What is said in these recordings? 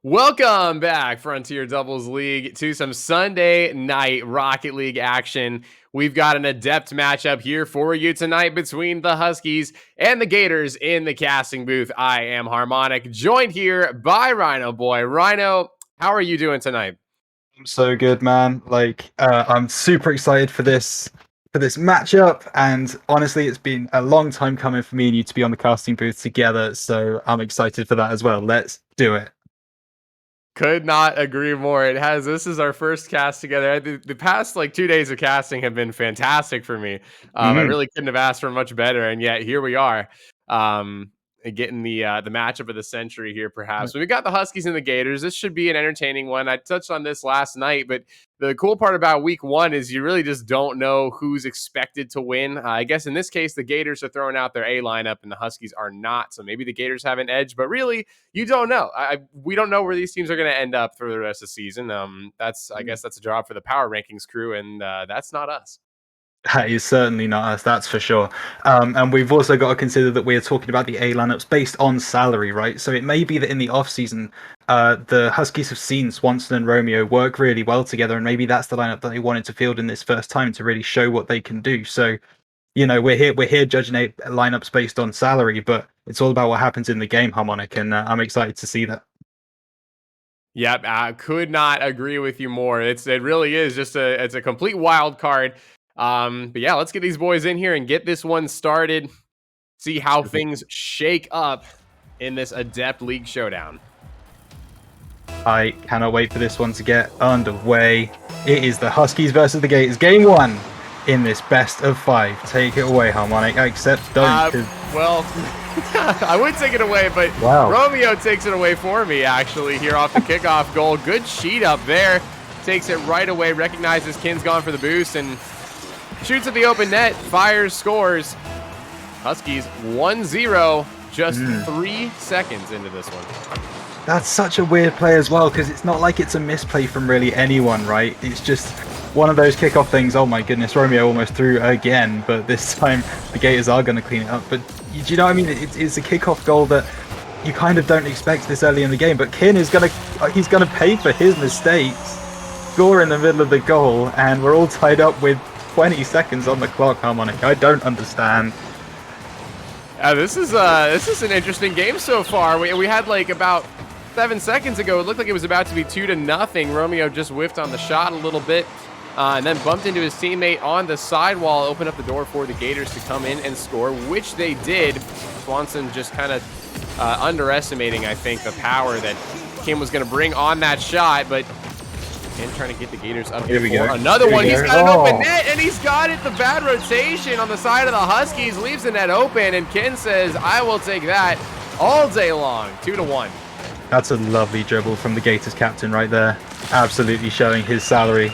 Welcome back, Frontier Doubles League, to some Sunday night Rocket League action. We've got an adept matchup here for you tonight between the Huskies and the Gators in the casting booth. I am Harmonic, joined here by Rhino Boy. Rhino, how are you doing tonight? I'm so good, man. I'm super excited for this matchup, and honestly, it's been a long time coming for me and you to be on the casting booth together. So I'm excited for that as well. Let's do it. Could not agree more. This is our first cast together. The past 2 days of casting have been fantastic for me. I really couldn't have asked for much better, and yet here we are, getting the matchup of the century here. Perhaps we got the Huskies and the Gators. This should be an entertaining one. I touched on this last night, but the cool part about week one is you really just don't know who's expected to win. I guess in this case, the Gators are throwing out their A lineup and the Huskies are not. So maybe the Gators have an edge, but really, you don't know. We don't know where these teams are going to end up for the rest of the season. I guess that's a job for the power rankings crew, and that's not us. That is certainly not us, that's for sure. And we've also got to consider that we are talking about the A lineups based on salary, right? So it may be that in the off season, the Huskies have seen Swanson and Romeo work really well together, and maybe that's the lineup that they wanted to field in this first time to really show what they can do. So, we're here judging lineups based on salary, but it's all about what happens in the game, Harmonic, and I'm excited to see that. Yep, I could not agree with you more. It really is just it's a complete wild card. But yeah, let's get these boys in here and get this one started. See how things shake up in this Adept League showdown. I cannot wait for this one to get underway. It is the Huskies versus the Gators. Game one in this best of 5. Take it away, Harmonic. Except don't. Well, I would take it away, but wow. Romeo takes it away for me, actually, here off the kickoff goal. Good sheet up there. Takes it right away, recognizes Kin's gone for the boost, and shoots at the open net, fires, scores. Huskies 1-0, just 3 seconds into this one. That's such a weird play as well, because it's not like it's a misplay from really anyone, right? It's just one of those kickoff things. Oh my goodness, Romeo almost threw again, but this time the Gators are going to clean it up. But do you know what I mean? It's a kickoff goal that you kind of don't expect this early in the game, but Kin is he's going to pay for his mistakes, score in the middle of the goal, and we're all tied up with 20 seconds on the clock, Harmonic. I don't understand. This is an interesting game so far. We had about 7 seconds ago, it looked like it was about to be 2-0. Romeo just whiffed on the shot a little bit, and then bumped into his teammate on the sidewall, opened up the door for the Gators to come in and score, which they did. Swanson just kind of underestimating, I think, the power that Kim was going to bring on that shot, but and trying to get the Gators up here for another one. He's got an open net, and he's got it. The bad rotation on the side of the Huskies leaves the net open, and Kin says, I will take that all day long. 2-1. That's a lovely dribble from the Gators captain right there. Absolutely showing his salary.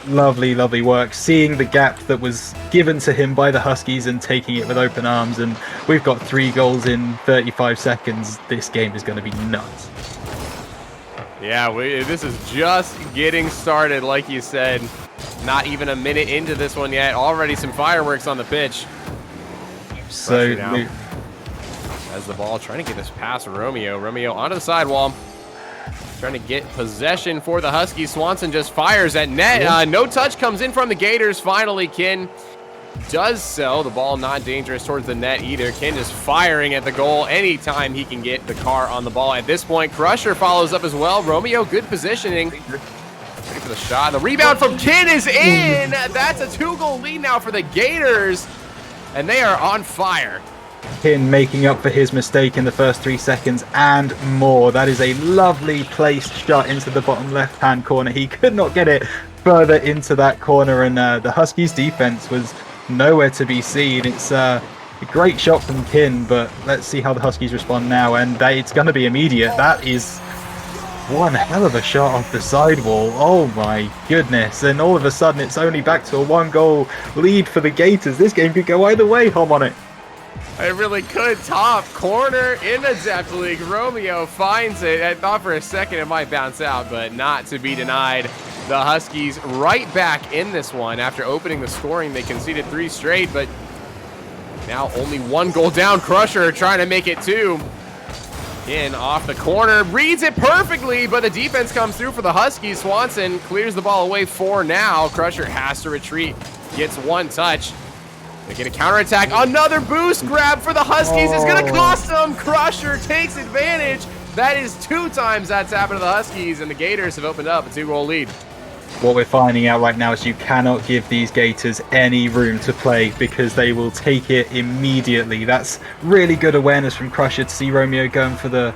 Lovely, lovely work. Seeing the gap that was given to him by the Huskies and taking it with open arms. And we've got 3 goals in 35 seconds. This game is going to be nuts. Yeah, this is just getting started, like you said. Not even a minute into this one yet. Already some fireworks on the pitch. So as the ball trying to get this past Romeo. Romeo onto the sidewall. Trying to get possession for the Huskies. Swanson just fires at net. No touch comes in from the Gators. Finally, Kin does so. The ball not dangerous towards the net either. Kin just firing at the goal anytime he can get the car on the ball. At this point, Crusher follows up as well. Romeo, good positioning. Ready for the shot. The rebound from Kin is in. That's a 2-goal lead now for the Gators, and they are on fire. Kin making up for his mistake in the first 3 seconds and more. That is a lovely placed shot into the bottom left-hand corner. He could not get it further into that corner, and the Huskies' defense was nowhere to be seen. It's a great shot from Kin, but let's see how the Huskies respond now, and it's going to be immediate. That is one hell of a shot off the sidewall. Oh my goodness. And all of a sudden, it's only back to a 1-goal lead for the Gators. This game could go either way, Harmonic. It really could. Top corner in the Adept League. Romeo finds it. I thought for a second it might bounce out, but not to be denied. The Huskies right back in this one. After opening the scoring, they conceded 3 straight, but now only 1 goal down. Crusher trying to make it 2. In off the corner, reads it perfectly, but the defense comes through for the Huskies. Swanson clears the ball away for now. Crusher has to retreat, gets one touch. They get a counterattack. Another boost grab for the Huskies is going to cost them. Crusher takes advantage. That is 2 times that's happened to the Huskies, and the Gators have opened up a 2-goal lead. What we're finding out right now is you cannot give these Gators any room to play because they will take it immediately. That's really good awareness from Crusher to see Romeo going for the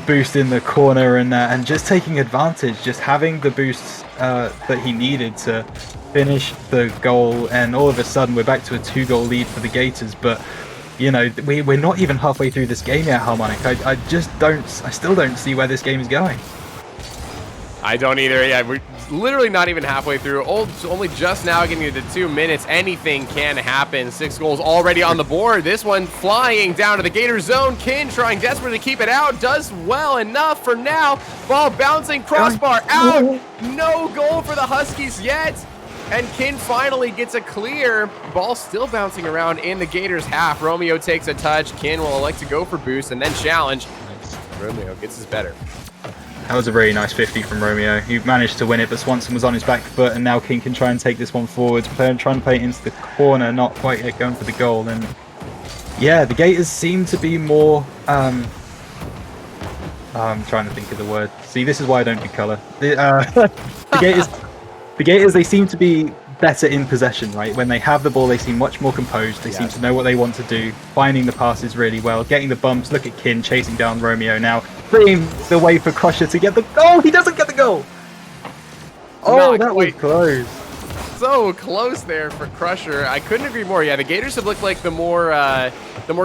boost in the corner and just taking advantage, just having the boosts that he needed to finish the goal. And all of a sudden we're back to a 2-goal lead for the Gators. But you know, we're not even halfway through this game yet, Harmonic. I still don't see where this game is going. I don't either. Yeah, we're literally not even halfway through. Only just now getting into 2 minutes. Anything can happen. 6 goals already on the board. This one flying down to the Gator zone. Kin trying desperately to keep it out. Does well enough for now. Ball bouncing, crossbar out. No goal for the Huskies yet. And Kin finally gets a clear. Ball still bouncing around in the Gators half. Romeo takes a touch. Kin will elect to go for boost and then challenge. Romeo gets his better. That was a really nice 50 from Romeo. He managed to win it, but Swanson was on his back foot, and now King can try and take this one forwards, trying to play it into the corner, not quite yet going for the goal. And yeah, the Gators seem to be more... I'm trying to think of the word. See, this is why I don't do colour. The Gators, they seem to be better in possession, right? When they have the ball, they seem much more composed. They seem to know what they want to do, finding the passes really well, getting the bumps. Look at Kin chasing down Romeo now, freeing the way for Crusher to get the goal. He doesn't get the goal. Oh, that was close. So close there for Crusher. I couldn't agree more. Yeah, the Gators have looked like the more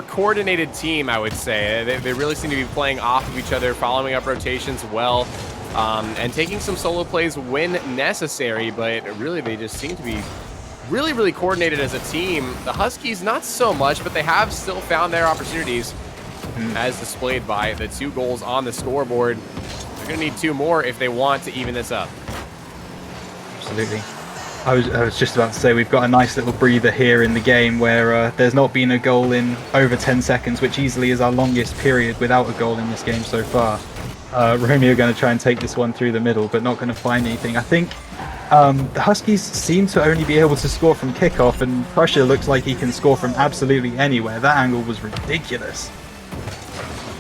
coordinated team, I would say. They really seem to be playing off of each other, following up rotations well. And taking some solo plays when necessary, but really they just seem to be really, really coordinated as a team. The Huskies, not so much, but they have still found their opportunities as displayed by the 2 goals on the scoreboard. They're going to need 2 more if they want to even this up. Absolutely. I was just about to say we've got a nice little breather here in the game where there's not been a goal in over 10 seconds, which easily is our longest period without a goal in this game so far. Romeo going to try and take this one through the middle, but not going to find anything. I think the Huskies seem to only be able to score from kickoff, and Crusher looks like he can score from absolutely anywhere. That angle was ridiculous.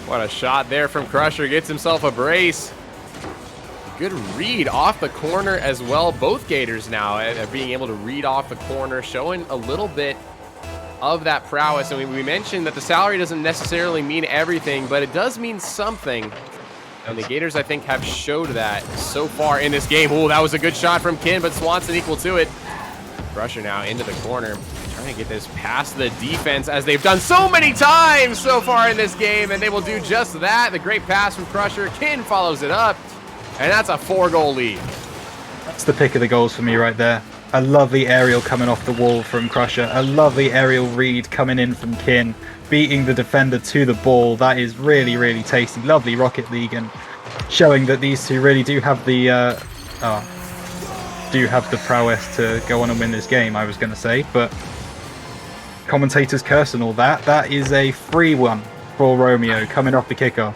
What a shot there from Crusher. Gets himself a brace. Good read off the corner as well. Both Gators now at being able to read off the corner, showing a little bit of that prowess. And we mentioned that the salary doesn't necessarily mean everything, but it does mean something. And the Gators, I think, have showed that so far in this game. Oh, that was a good shot from Kin, but Swanson equal to it. Crusher now into the corner, trying to get this past the defense, as they've done so many times so far in this game, and they will do just that. The great pass from Crusher. Kin follows it up, and that's a 4-goal lead. That's the pick of the goals for me right there. A lovely aerial coming off the wall from Crusher. A lovely aerial read coming in from Kin, beating the defender to the ball. That is really, really tasty. Lovely Rocket League, and showing that these two really do have the prowess to go on and win this game, I was going to say. But commentators curse and all that. That is a free one for Romeo coming off the kickoff.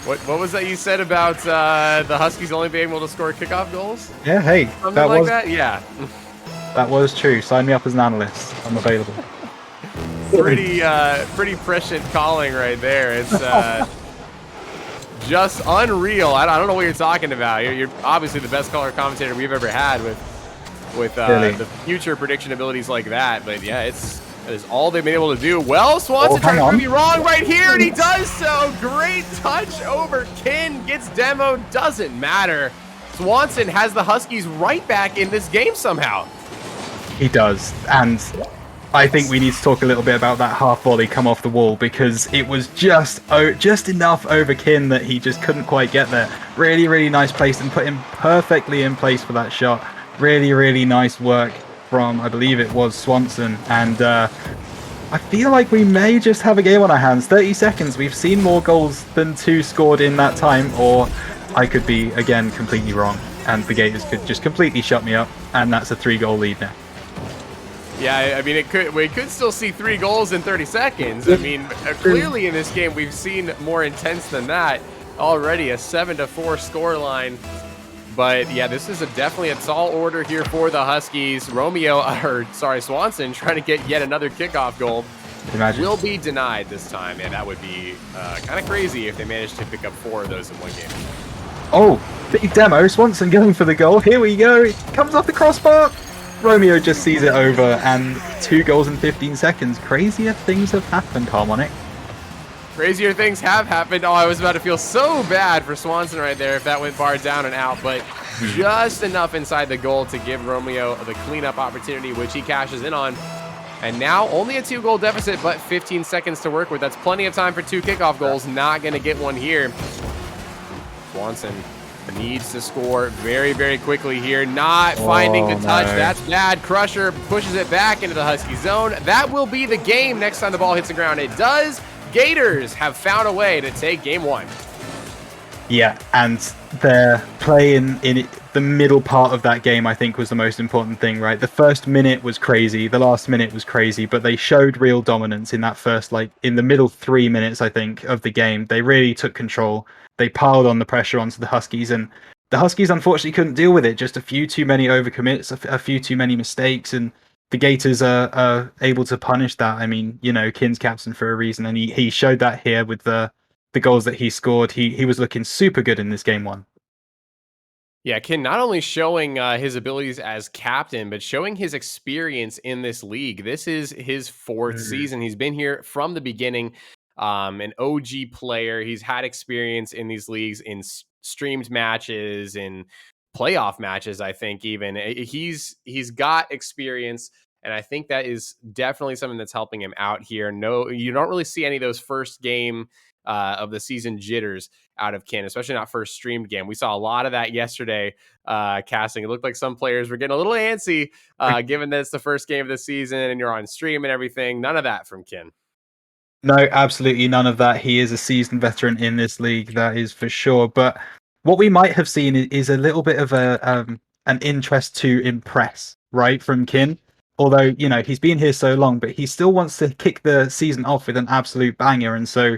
What was that you said about the Huskies only being able to score kickoff goals? Yeah, hey, Something like that? Yeah. That was true. Sign me up as an analyst. I'm available. Pretty prescient calling right there. It's just unreal. I don't know what you're talking about. You're obviously the best color commentator we've ever had with really? The future prediction abilities like that. But yeah, that is all they've been able to do. Well, Swanson trying to prove me wrong right here, and he does so. Great touch over Kin. Gets demoed. Doesn't matter. Swanson has the Huskies right back in this game somehow. He does, and I think we need to talk a little bit about that half volley come off the wall, because it was just enough over Kin that he just couldn't quite get there. Really, really nice place, and put him perfectly in place for that shot. Really, really nice work from, I believe it was Swanson, and I feel like we may just have a game on our hands. 30 seconds, we've seen more goals than 2 scored in that time, or I could be, again, completely wrong, and the Gators could just completely shut me up, and that's a 3-goal lead now. Yeah, I mean, we could still see 3 goals in 30 seconds. I mean, clearly in this game, we've seen more intense than that. Already a 7-4 scoreline. But yeah, this is definitely a tall order here for the Huskies. Swanson trying to get yet another kickoff goal. Imagine. Will be denied this time. Yeah, that would be kind of crazy if they managed to pick up 4 of those in one game. Oh, big demo. Swanson going for the goal. Here we go. It comes off the crossbar. Romeo just sees it over, and 2 goals in 15 seconds. Crazier things have happened, Harmonic. Crazier things have happened. Oh, I was about to feel so bad for Swanson right there if that went bar down and out, but just enough inside the goal to give Romeo the cleanup opportunity, which he cashes in on. And now only a 2-goal deficit, but 15 seconds to work with. That's plenty of time for 2 kickoff goals. Not going to get one here. Swanson needs to score very, very quickly here. Not finding the touch. No. That's bad. Crusher pushes it back into the Husky zone. That will be the game next time the ball hits the ground. It does. Gators have found a way to take game 1. Yeah, and their play in the middle part of that game, I think, was the most important thing, right? The first minute was crazy, the last minute was crazy, but they showed real dominance in that first, in the middle 3 minutes, I think, of the game. They really took control. They piled on the pressure onto the Huskies, and the Huskies unfortunately couldn't deal with it. Just a few too many overcommits, a few too many mistakes, and the Gators are able to punish that. I mean, Kin's captain for a reason, and he showed that here with the goals that he scored. He was looking super good in this game 1. Yeah, Kin not only showing his abilities as captain, but showing his experience in this league. This is his 4th season. He's been here from the beginning. An OG player. He's had experience in these leagues, in streamed matches, in playoff matches, I think even. He's got experience, and I think that is definitely something that's helping him out here. No, you don't really see any of those first game of the season jitters out of Kin, especially not first streamed game. We saw a lot of that yesterday casting. It looked like some players were getting a little antsy given that it's the first game of the season and you're on stream and everything. None of that from Kin. No, absolutely none of that. He is a seasoned veteran in this league, that is for sure. But what we might have seen is a little bit of an interest to impress, right, from Kin. Although, he's been here so long, but he still wants to kick the season off with an absolute banger. And so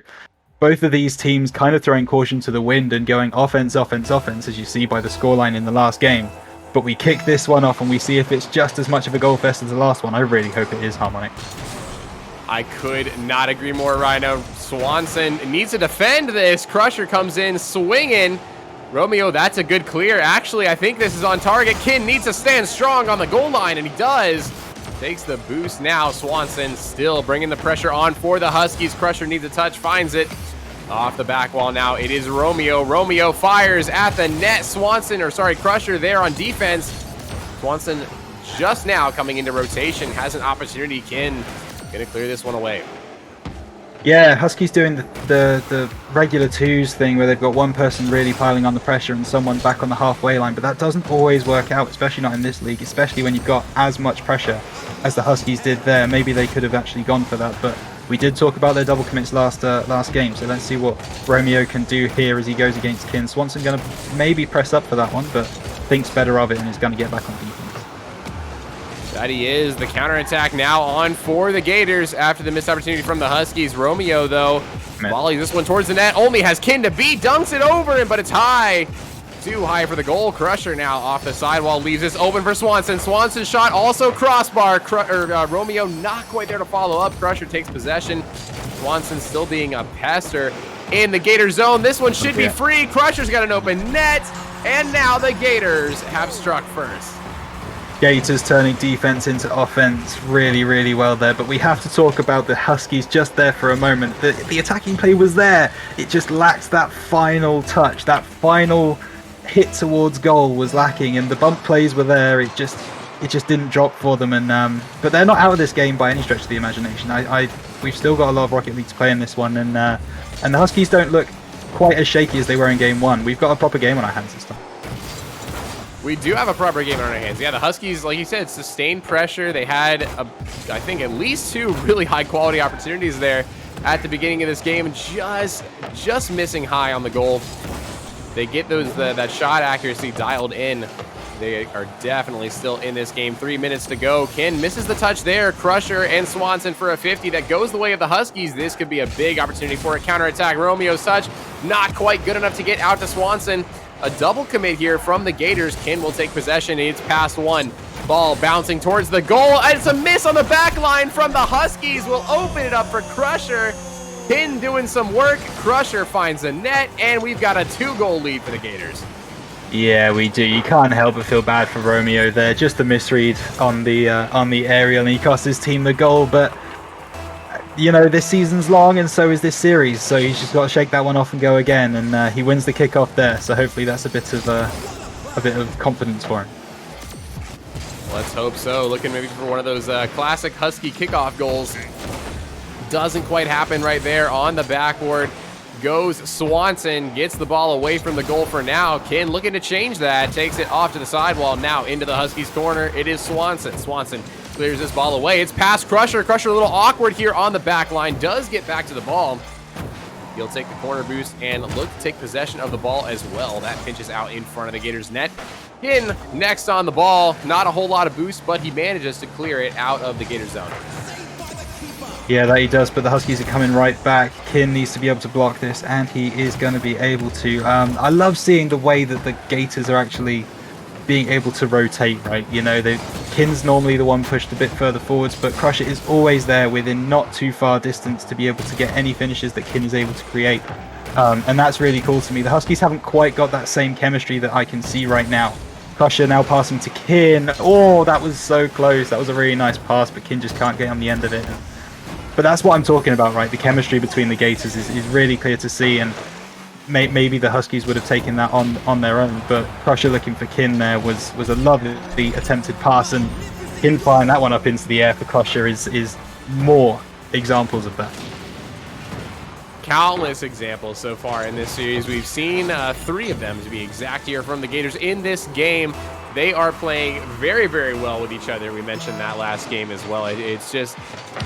both of these teams kind of throwing caution to the wind and going offense, as you see by the scoreline in the last game. But we kick this one off and we see if it's just as much of a goal fest as the last one. I really hope it is, Harmonic. I could not agree more, Rhino. Swanson needs to defend this. Crusher comes in swinging. Romeo, that's a good clear. Actually, I think this is on target. Kin needs to stand strong on the goal line, and he does. Takes the boost now. Swanson still bringing the pressure on for the Huskies. Crusher needs a touch, finds it. Off the back wall now, it is Romeo. Romeo fires at the net. Crusher there on defense. Swanson just now coming into rotation, has an opportunity. Kin gonna clear this one away. Yeah, Huskies doing the regular twos thing where they've got one person really piling on the pressure and someone back on the halfway line, but that doesn't always work out, especially not in this league, especially when you've got as much pressure as the Huskies did there. Maybe they could have actually gone for that, but we did talk about their double commits last game, so let's see what Romeo can do here as he goes against Kin. Swanson going to maybe press up for that one, but thinks better of it and is going to get back on defense. That he is. The counterattack now on for the Gators after the missed opportunity from the Huskies. Romeo, though, volleys this one towards the net. Only has Kin to beat. Dunks it over him, but it's high. Too high for the goal. Crusher now off the sidewall. Leaves this open for Swanson. Swanson's shot also crossbar. Romeo not quite there to follow up. Crusher takes possession. Swanson still being a pester in the Gator zone. This one should be free. Crusher's got an open net. And now the Gators have struck first. Gators turning defense into offense really, really well there. But we have to talk about the Huskies just there for a moment. The attacking play was there. It just lacked that final touch. That final hit towards goal was lacking, and the bump plays were there. It just didn't drop for them. And but they're not out of this game by any stretch of the imagination. We've still got a lot of Rocket League to play in this one, and the Huskies don't look quite as shaky as they were in game 1. We've got a proper game on our hands this time. We do have a proper game on our hands. Yeah, the Huskies, like you said, sustained pressure. They had, I think, at least 2 really high-quality opportunities there at the beginning of this game, just missing high on the goal. They get that shot accuracy dialed in They are definitely still in this game. 3 minutes to go. Kin misses the touch there. Crusher and Swanson for a 50. That goes the way of the Huskies. This could be a big opportunity for a counterattack. Romeo's touch, not quite good enough to get out to Swanson. A double commit here from the Gators. Kin will take possession. It's past one. Ball bouncing towards the goal. And it's a miss on the back line from the Huskies. Will open it up for Crusher. Kin doing some work. Crusher finds the net. And we've got a 2-goal lead for the Gators. Yeah, we do. You can't help but feel bad for Romeo there. Just a misread on the aerial, and he cost his team the goal. But you know, this season's long, and so is this series. So he's just got to shake that one off and go again. And he wins the kickoff there. So hopefully that's a bit of confidence for him. Let's hope so. Looking maybe for one of those classic Husky kickoff goals. Doesn't quite happen right there on the backboard. Goes Swanson, gets the ball away from the goal for now. Kin looking to change that, takes it off to the sidewall. Now into the Huskies corner, it is Swanson. Swanson clears this ball away. It's past Crusher. Crusher a little awkward here on the back line. Does get back to the ball. He'll take the corner boost and look to take possession of the ball as well. That pinches out in front of the Gators net. Kin next on the ball. Not a whole lot of boost, but he manages to clear it out of the Gators zone. Yeah, that he does, but the Huskies are coming right back. Kin needs to be able to block this, and he is going to be able to. I love seeing the way that the Gators are actually being able to rotate, right? You know, Kin's normally the one pushed a bit further forwards, but Crusher is always there within not too far distance to be able to get any finishes that Kin is able to create. And that's really cool to me. The Huskies haven't quite got that same chemistry that I can see right now. Crusher now passing to Kin. Oh, that was so close. That was a really nice pass, but Kin just can't get on the end of it. But that's what I'm talking about, right? The chemistry between the Gators is really clear to see, and maybe the Huskies would have taken that on their own, but Crusher looking for Kin there was a lovely attempted pass, and Kin firing that one up into the air for Crusher is more examples of that. Countless examples so far in this series. We've seen 3 of them, to be exact, here from the Gators in this game. They are playing very, very well with each other. We mentioned that last game as well. It's just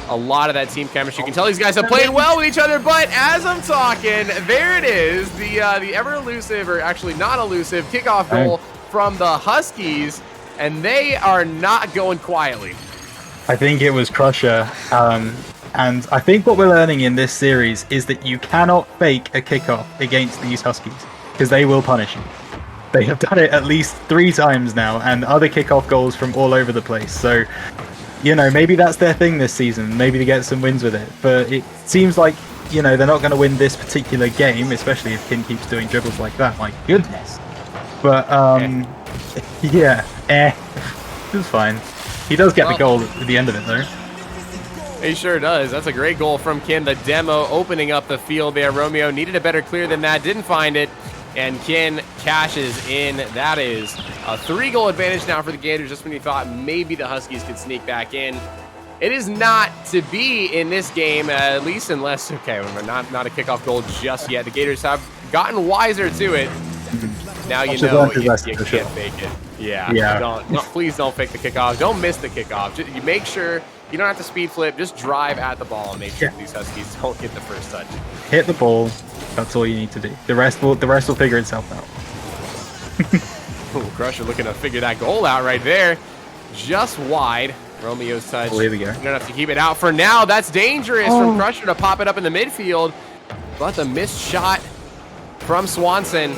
a lot of that team chemistry. You can tell these guys have played well with each other, but as I'm talking, there it is. The ever elusive, or actually not elusive, kickoff goal from the Huskies, and they are not going quietly. I think it was Crusher. And I think what we're learning in this series is that you cannot fake a kickoff against these Huskies, because they will punish you. They have done it at least 3 times now, and other kickoff goals from all over the place. So, you know, maybe that's their thing this season. Maybe they get some wins with it. But it seems like, you know, they're not going to win this particular game, especially if Kin keeps doing dribbles like that. My goodness. But, yeah, it's fine. He does get the goal at the end of it, though. He sure does. That's a great goal from Kin. The demo opening up the field there. Romeo needed a better clear than that. Didn't find it. And Kin cashes in. That is a 3-goal advantage now for the Gators, just when you thought maybe the Huskies could sneak back in. It is not to be in this game, at least unless, okay, not a kickoff goal just yet. The Gators have gotten wiser to it. Now you know you can't fake it. Yeah. Please don't fake the kickoff. Don't miss the kickoff. You make sure you don't have to speed flip. Just drive at the ball and make sure these Huskies don't get the first touch. Hit the ball. That's all you need to do. The rest will figure itself out. Ooh, Crusher looking to figure that goal out right there. Just wide. Romeo's touch. Oh, here we go. Gonna have to keep it out for now. That's dangerous from Crusher to pop it up in the midfield. But the missed shot from Swanson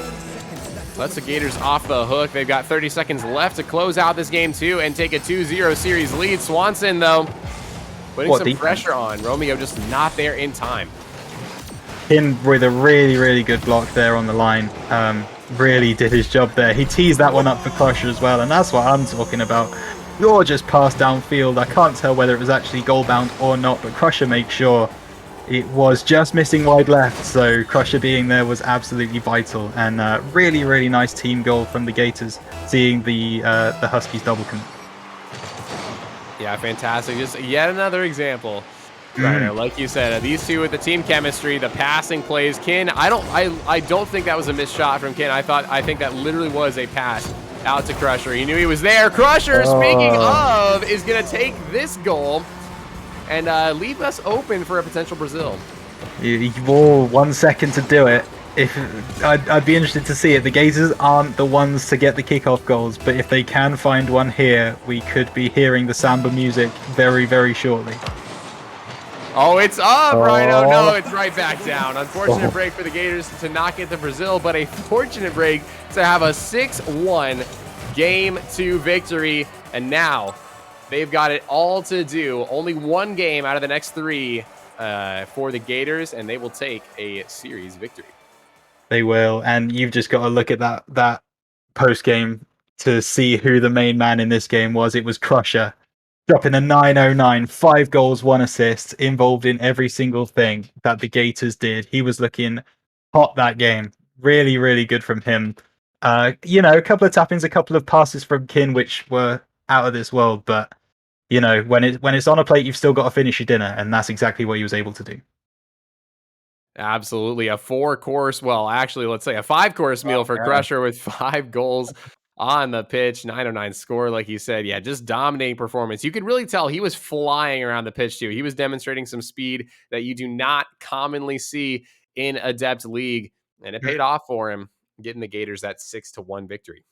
lets the Gators off the hook. They've got 30 seconds left to close out this game too and take a 2-0 series lead. Swanson, though, putting some pressure on. Romeo just not there in time. Kin with a really good block there on the line. Really did his job there. He teased that one up for Crusher as well, and that's what I'm talking about. You're just passed downfield. I can't tell whether it was actually goal bound or not, but Crusher makes sure it was just missing wide left, so Crusher being there was absolutely vital. And really nice team goal from the Gators, seeing the Huskies double commit. Yeah, fantastic. Just yet another example. Right, like you said, these two with the team chemistry, the passing plays. Kin, I don't think that was a missed shot from Kin. I think that literally was a pass out to Crusher. He knew he was there. Crusher, speaking of, is going to take this goal and leave us open for a potential Brazil. You've all 1 second to do it. if I'd be interested to see it. The Gators aren't the ones to get the kickoff goals, but if they can find one here, we could be hearing the samba music very, very shortly. Oh, it's up, Rhino. No, it's right back down. Unfortunate break for the Gators to not get the Brazil, but a fortunate break to have a 6-1 Game 2 victory. And now they've got it all to do. Only one game out of the next 3 for the Gators, and they will take a series victory. They will, and you've just got to look at that post game to see who the main man in this game was. It was Crusher, dropping a 909, 5 goals, 1 assist, involved in every single thing that the Gators did. He was looking hot that game. Really, really good from him. A couple of tap-ins, a couple of passes from Kin, which were out of this world, but when it's on a plate, you've still got to finish your dinner, and that's exactly what he was able to do. Absolutely. A 4-course, well, actually, let's say a 5-course meal for Crusher with 5 goals on the pitch, 909 score, like you said. Yeah, just dominating performance. You could really tell he was flying around the pitch, too. He was demonstrating some speed that you do not commonly see in Adept League, and it paid off for him, getting the Gators that 6-1 victory.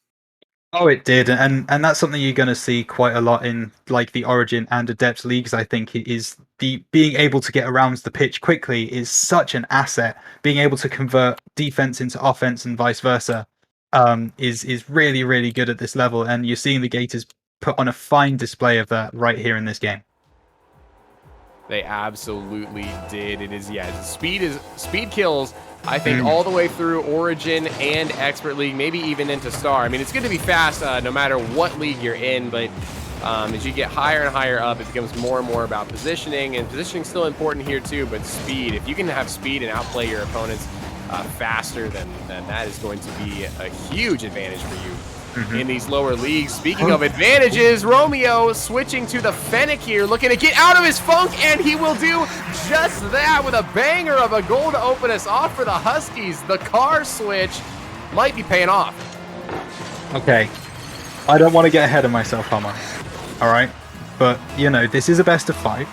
Oh, it did, and that's something you're going to see quite a lot in like the Origin and Adept leagues. I think it is the being able to get around the pitch quickly is such an asset. Being able to convert defense into offense and vice versa is really, really good at this level, and you're seeing the Gators put on a fine display of that right here in this game. They absolutely did. It is, speed kills. I think all the way through Origin and Expert League, maybe even into Star. I mean, it's good to be fast no matter what league you're in, but as you get higher and higher up, it becomes more and more about positioning, and positioning is still important here too, but speed. If you can have speed and outplay your opponents faster, then that is going to be a huge advantage for you in these lower leagues. Speaking of advantages, Romeo switching to the Fennec here, looking to get out of his funk, and he will do just that with a banger of a goal to open us off for the Huskies. The car switch might be paying off. Okay, I don't want to get ahead of myself, Hummer. All right, but this is a best of 5.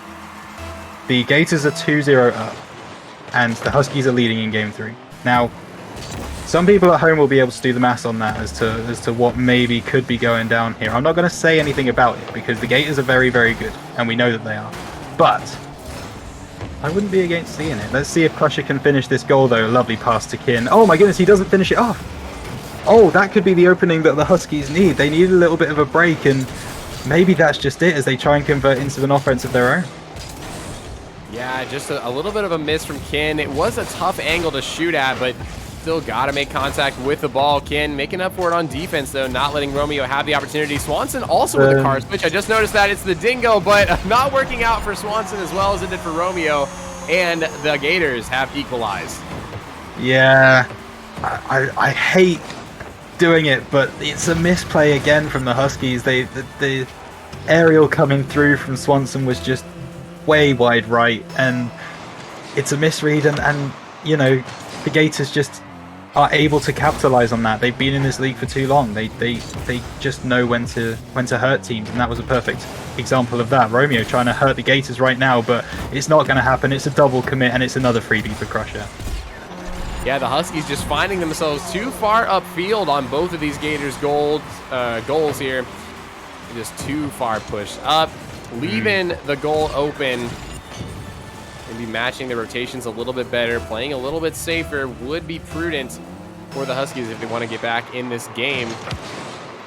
The Gators are 2-0 up, and the Huskies are leading in Game 3. Now, some people at home will be able to do the maths on that as to what maybe could be going down here. I'm not going to say anything about it because the Gators are very, very good, and we know that they are. But I wouldn't be against seeing it. Let's see if Crusher can finish this goal, though. Lovely pass to Kin. Oh my goodness, he doesn't finish it off. Oh, that could be the opening that the Huskies need. They need a little bit of a break, and maybe that's just it as they try and convert into an offense of their own. Yeah, just a little bit of a miss from Kin. It was a tough angle to shoot at, but still got to make contact with the ball. Kin making up for it on defense, though, not letting Romeo have the opportunity. Swanson also with the car switch. I just noticed that it's the Dingo, but not working out for Swanson as well as it did for Romeo, and the Gators have equalized. Yeah, I hate doing it, but it's a misplay again from the Huskies. The aerial coming through from Swanson was just way wide right, and it's a misread, and the Gators just are able to capitalize on that. They've been in this league for too long. They just know when to hurt teams, and that was a perfect example of that. Romeo trying to hurt the Gators right now, but it's not going to happen. It's a double commit, and it's another freebie for Crusher. Yeah, the Huskies just finding themselves too far upfield on both of these Gators goals here. Just too far pushed up, leaving the goal open. Maybe matching the rotations a little bit better, playing a little bit safer would be prudent for the Huskies if they want to get back in this game.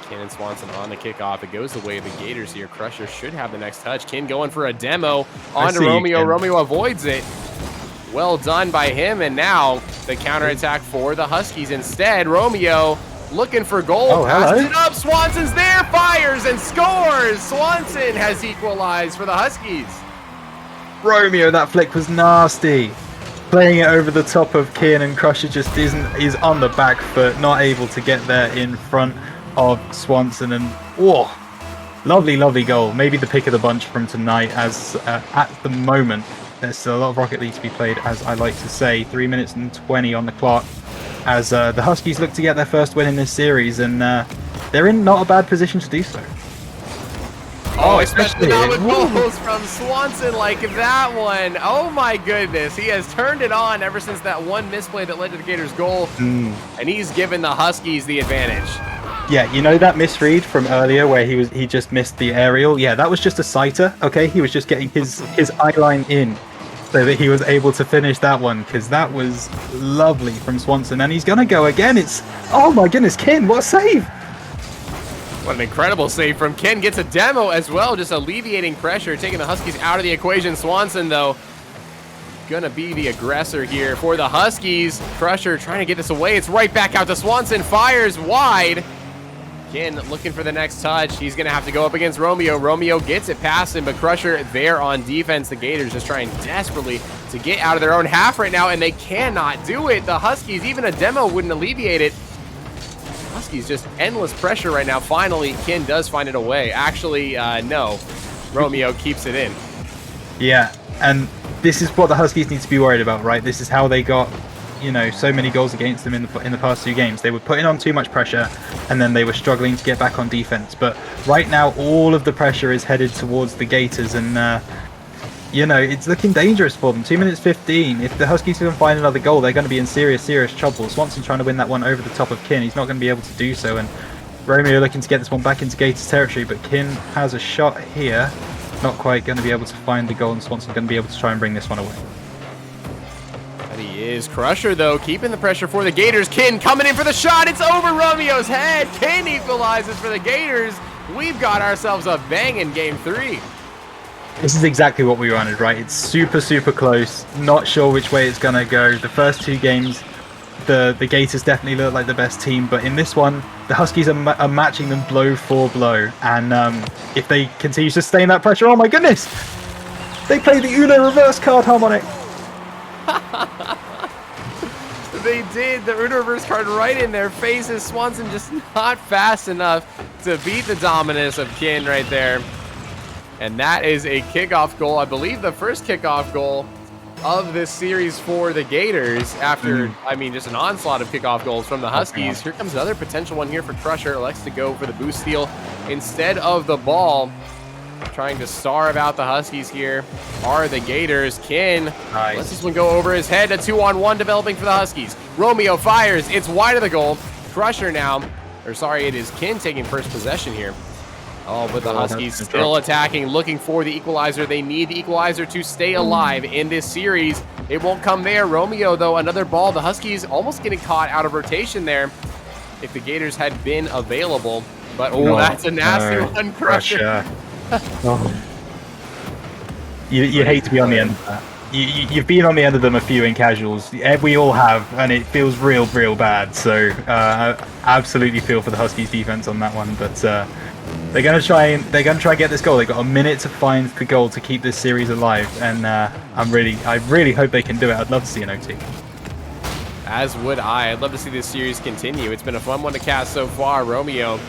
Kin and Swanson on the kickoff. It goes the way of the Gators here. Crusher should have the next touch. Kin going for a demo onto Romeo. Romeo avoids it. Well done by him, and now the counterattack for the Huskies. Instead, Romeo looking for goal. Passes it up. Swanson's there, fires and scores. Swanson has equalized for the Huskies. Romeo, that flick was nasty. Playing it over the top of Kin, and Crusher just is on the back foot, not able to get there in front of Swanson. And lovely, lovely goal. Maybe the pick of the bunch from tonight, as at the moment there's still a lot of Rocket League to be played, as I like to say. 3 minutes and 20 on the clock as the Huskies look to get their first win in this series, and they're in not a bad position to do so. Oh, especially not with goals from Swanson like that one. Oh my goodness. He has turned it on ever since that one misplay that led to the Gators' goal. And he's given the Huskies the advantage. Yeah, you know that misread from earlier where he just missed the aerial? Yeah, that was just a sighter, okay? He was just getting his eye line in so that he was able to finish that one, because that was lovely from Swanson. And he's going to go again. It's, oh my goodness, Kin, what a save! What an incredible save from Kin. Gets a demo as well, just alleviating pressure, taking the Huskies out of the equation. Swanson, though, gonna be the aggressor here for the Huskies. Crusher trying to get this away. It's right back out to Swanson. Fires wide. Kin looking for the next touch. He's gonna have to go up against Romeo. Romeo gets it past him, but Crusher there on defense. The Gators just trying desperately to get out of their own half right now, and they cannot do it. The Huskies, even a demo wouldn't alleviate it. Huskies just endless pressure right now. Finally, Kin does find it away. Actually, no. Romeo keeps it in. Yeah, and this is what the Huskies need to be worried about, right? This is how they got, you know, so many goals against them in the past 2 games. They were putting on too much pressure, and then they were struggling to get back on defense. But right now, all of the pressure is headed towards the Gators, and you know, it's looking dangerous for them. 2 minutes 15. If the Huskies can find another goal, they're going to be in serious trouble. Swanson trying to win that one over the top of Kin. He's not going to be able to do so, and Romeo looking to get this one back into Gators territory, but Kin has a shot here. Not quite going to be able to find the goal, and Swanson going to be able to try and bring this one away. And he is. Crusher, though, keeping the pressure for the Gators. Kin coming in for the shot. It's over Romeo's head. Kin equalizes for the Gators. We've got ourselves a banging game 3. This is exactly what we wanted, right? It's super close. Not sure which way it's going to go. The first 2 games, the Gators definitely look like the best team, but in this one, the Huskies are matching them blow for blow. And if they continue to sustain that pressure, oh my goodness! They play the Uno reverse card harmonic. They did. The Uno reverse card right in their faces. Swanson just not fast enough to beat the dominance of Kin right there. And that is a kickoff goal. I believe the first kickoff goal of this series for the Gators after, I mean, just an onslaught of kickoff goals from the Huskies. Here comes another potential one here for Crusher. Elects to go for the boost steal instead of the ball. Trying to starve out the Huskies here are the Gators. Kin lets this one go over his head. A 2-on-1 developing for the Huskies. Romeo fires. It's wide of the goal. Crusher now, or sorry, it is Kin taking first possession here. Oh, but the Huskies still attacking, looking for the equalizer. They need the equalizer to stay alive in this series. It won't come there. Romeo, though, another ball. The Huskies almost getting caught out of rotation there if the Gators had been available. But, oh, that's a nasty one, Crusher. You hate to be on the end of that. You've been on the end of them a few in casuals. We all have, and it feels real bad. So I absolutely feel for the Huskies defense on that one, but they're gonna try and get this goal. They've got a minute to find the goal to keep this series alive, and I really hope they can do it. I'd love to see an OT. As would I. I'd love to see this series continue. It's been a fun one to cast so far. Romeo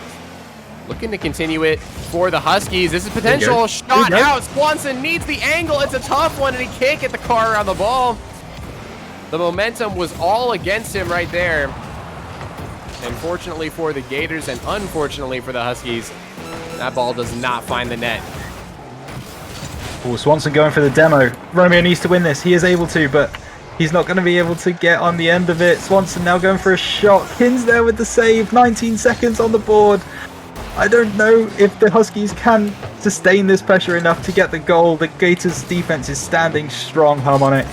looking to continue it for the Huskies. This is potential shot out. Swanson needs the angle. It's a tough one, and he can't get the car around the ball. The momentum was all against him right there. And fortunately for the Gators, and unfortunately for the Huskies, that ball does not find the net. Oh, Swanson going for the demo. Romeo needs to win this. He is able to, but he's not going to be able to get on the end of it. Swanson now going for a shot. Kin's there with the save. 19 seconds on the board. I don't know if the Huskies can sustain this pressure enough to get the goal. The Gators defense is standing strong, Harmonic.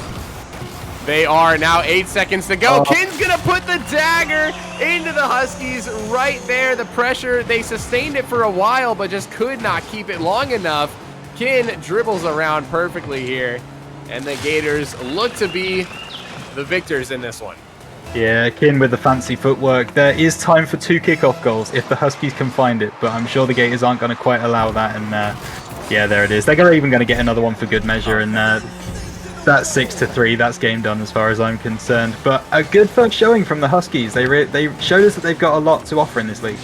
They are. Now 8 seconds to go. Kin's going to put the dagger into the Huskies right there. The pressure, they sustained it for a while, but just could not keep it long enough. Kin dribbles around perfectly here, and the Gators look to be the victors in this one. Yeah, Kin with the fancy footwork. There is time for 2 kickoff goals if the Huskies can find it, but I'm sure the Gators aren't going to quite allow that, and yeah, there it is. They're even going to get another one for good measure, and that's 6-3. That's game done as far as I'm concerned. But a good first showing from the Huskies. They showed us that they've got a lot to offer in this league.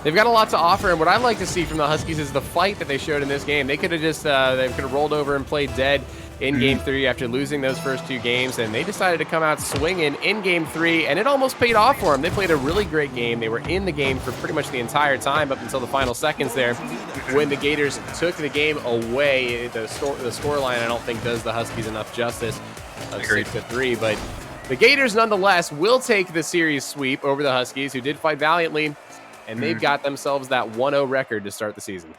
They've got a lot to offer, and what I'd like to see from the Huskies is the fight that they showed in this game. They could have just they could have rolled over and played dead. in Game 3 after losing those first 2 games, and they decided to come out swinging in Game 3, and it almost paid off for them. They played a really great game. They were in the game for pretty much the entire time up until the final seconds there when the Gators took the game away. The scoreline, I don't think, does the Huskies enough justice of 6-3, but the Gators, nonetheless, will take the series sweep over the Huskies, who did fight valiantly, and they've got themselves that 1-0 record to start the season.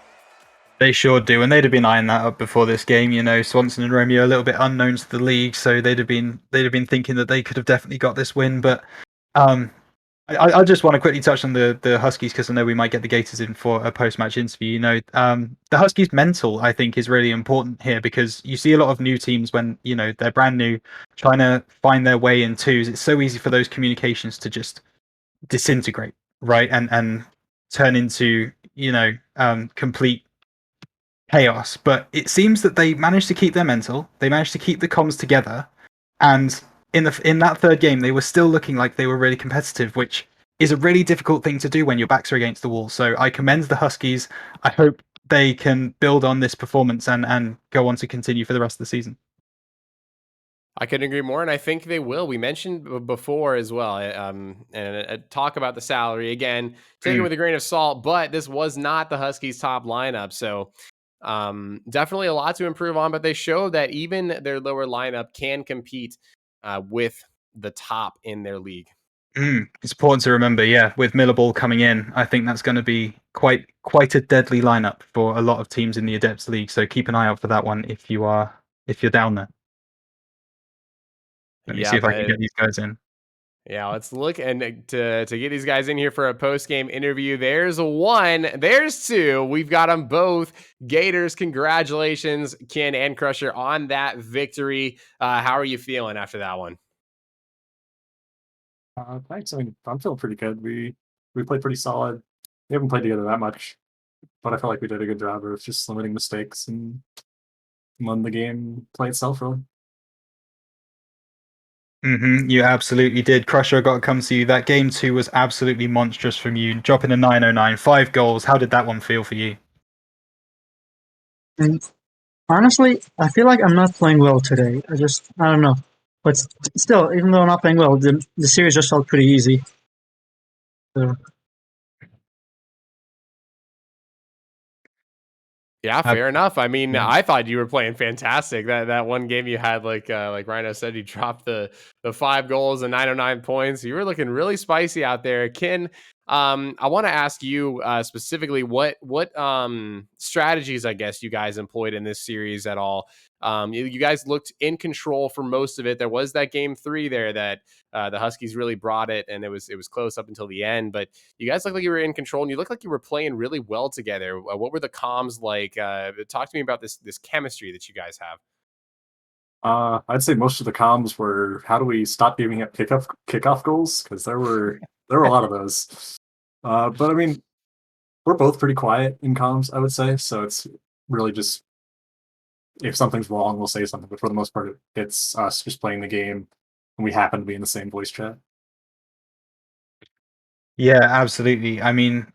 They sure do, and they'd have been eyeing that up before this game. You know, Swanson and Romeo are a little bit unknowns to the league, so they'd have been thinking that they could have definitely got this win. But I just want to quickly touch on the Huskies because I know we might get the Gators in for a post-match interview. You know, the Huskies' mental, I think, is really important here because you see a lot of new teams when, you know, they're brand new, trying to find their way in twos. It's so easy for those communications to just disintegrate, right, and turn into, you know, complete chaos. But it seems that they managed to keep their mental, they managed to keep the comms together, and in that third game, they were still looking like they were really competitive, which is a really difficult thing to do when your backs are against the wall. So I commend the Huskies. I hope they can build on this performance and go on to continue for the rest of the season. I couldn't agree more, and I think they will. We mentioned before as well, and talk about the salary again. Take it with a grain of salt, but this was not the Huskies' top lineup, so definitely a lot to improve on. But they show that even their lower lineup can compete with the top in their league. It's important to remember, yeah, with Miller Ball coming in, I think that's going to be quite a deadly lineup for a lot of teams in the Adepts League. So keep an eye out for that one if you're down there. Let me see if I can get these guys in. Yeah, let's look and to get these guys in here for a post-game interview. There's one, there's two. We've got them both. Gators, congratulations, Ken and Crusher, on that victory. How are you feeling after that one? Thanks. I mean, I'm feeling pretty good. We played pretty solid. We haven't played together that much, but I felt like we did a good job of just limiting mistakes and letting the game play itself, really. You absolutely did. Crusher, I got to come to you. That game 2 was absolutely monstrous from you. Dropping a 909, 5 goals. How did that one feel for you? And honestly, I feel like I'm not playing well today. I don't know. But still, even though I'm not playing well, the series just felt pretty easy. So. Yeah, fair enough. I mean, I thought you were playing fantastic. That one game you had, like Rhino said, you dropped the 5 goals and 909 points. You were looking really spicy out there. Ken, I want to ask you specifically what strategies, I guess, you guys employed in this series at all. You guys looked in control for most of it. There was that game 3 there that the Huskies really brought it, and it was close up until the end. But you guys looked like you were in control, and you looked like you were playing really well together. What were the comms like? Talk to me about this chemistry that you guys have. I'd say most of the comms were, how do we stop giving up kickoff goals? Because there were a lot of those. But I mean, we're both pretty quiet in comms, I would say. So it's really just, if something's wrong, we'll say something. But for the most part, it's us just playing the game, and we happen to be in the same voice chat. Yeah, absolutely. I mean,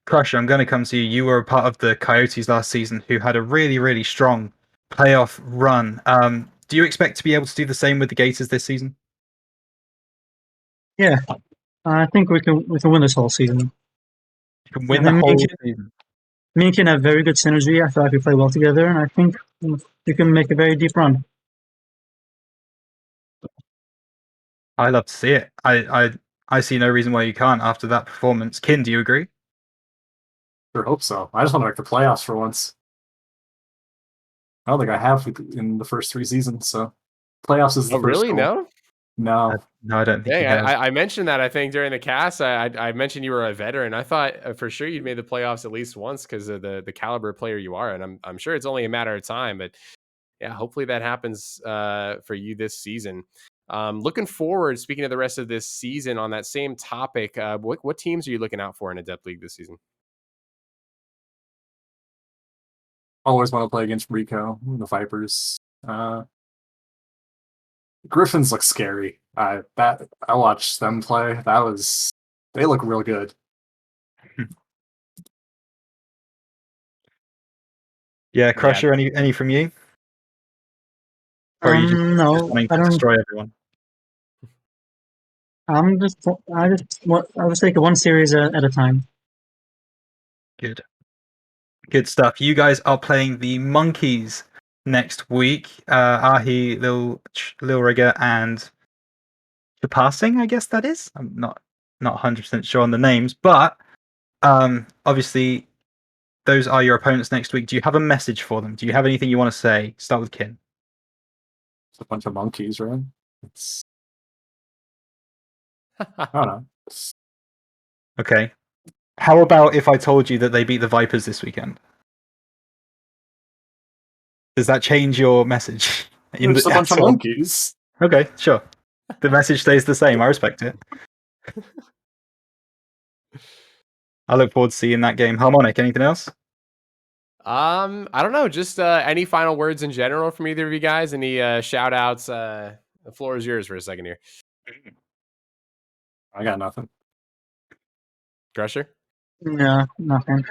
Crusher, I'm going to come to you. You were a part of the Coyotes last season who had a really, really strong playoff run. Do you expect to be able to do the same with the Gators this season? Yeah, I think we can win this whole season. You can win the whole season. Me and Ken have very good synergy. I feel like we play well together, and I think we can make a very deep run. I love to see it. I see no reason why you can't after that performance. Kin, do you agree? Sure hope so. I just want to make the playoffs for once. I don't think I have in the first 3 seasons, so playoffs is the first really? goal. No, I don't think you have. I mentioned that, I think, during the cast. I mentioned you were a veteran. I thought for sure you'd made the playoffs at least once because of the caliber player you are, and I'm sure it's only a matter of time. But yeah, hopefully that happens for you this season. Looking forward, speaking of the rest of this season, on that same topic, what teams are you looking out for in Adept League this season? Always want to play against Rico, the Vipers. Griffins look scary. I watched them play. They look real good. Yeah, Crusher, any from you? Or are you just No, wanting I to don't. destroy everyone? I just take it one series at a time. Good. Good stuff. You guys are playing the Monkeys next week. Ahi, Lil Rigger, and the Passing, I guess that is. I'm not 100% sure on the names, but obviously those are your opponents next week. Do you have a message for them? Do you have anything you want to say? Start with Kin. It's a bunch of monkeys, right? It's I don't know. Okay. How about if I told you that they beat the Vipers this weekend? Does that change your message? They're just a bunch of at all? monkeys. Okay, sure. The message stays the same. I respect it. I look forward to seeing that game. Harmonic, anything else? I don't know. Just any final words in general from either of you guys? Any shout outs? The floor is yours for a second here. I got nothing. Crusher? Yeah, nothing.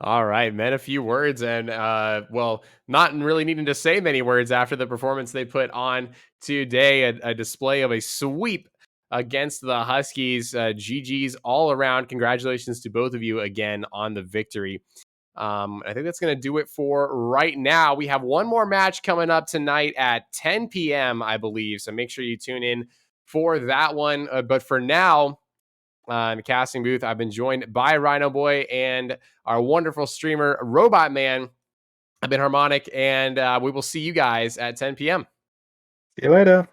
All right, man. A few words, and well, not really needing to say many words after the performance they put on today. A display of a sweep against the Huskies. GG's all around. Congratulations to both of you again on the victory. I think that's going to do it for right now. We have one more match coming up tonight at 10 p.m., I believe. So make sure you tune in for that one. But for now, in the casting booth, I've been joined by Rhino Boy and our wonderful streamer, Robot Man. I've been Harmonic, and we will see you guys at 10 p.m. See you later.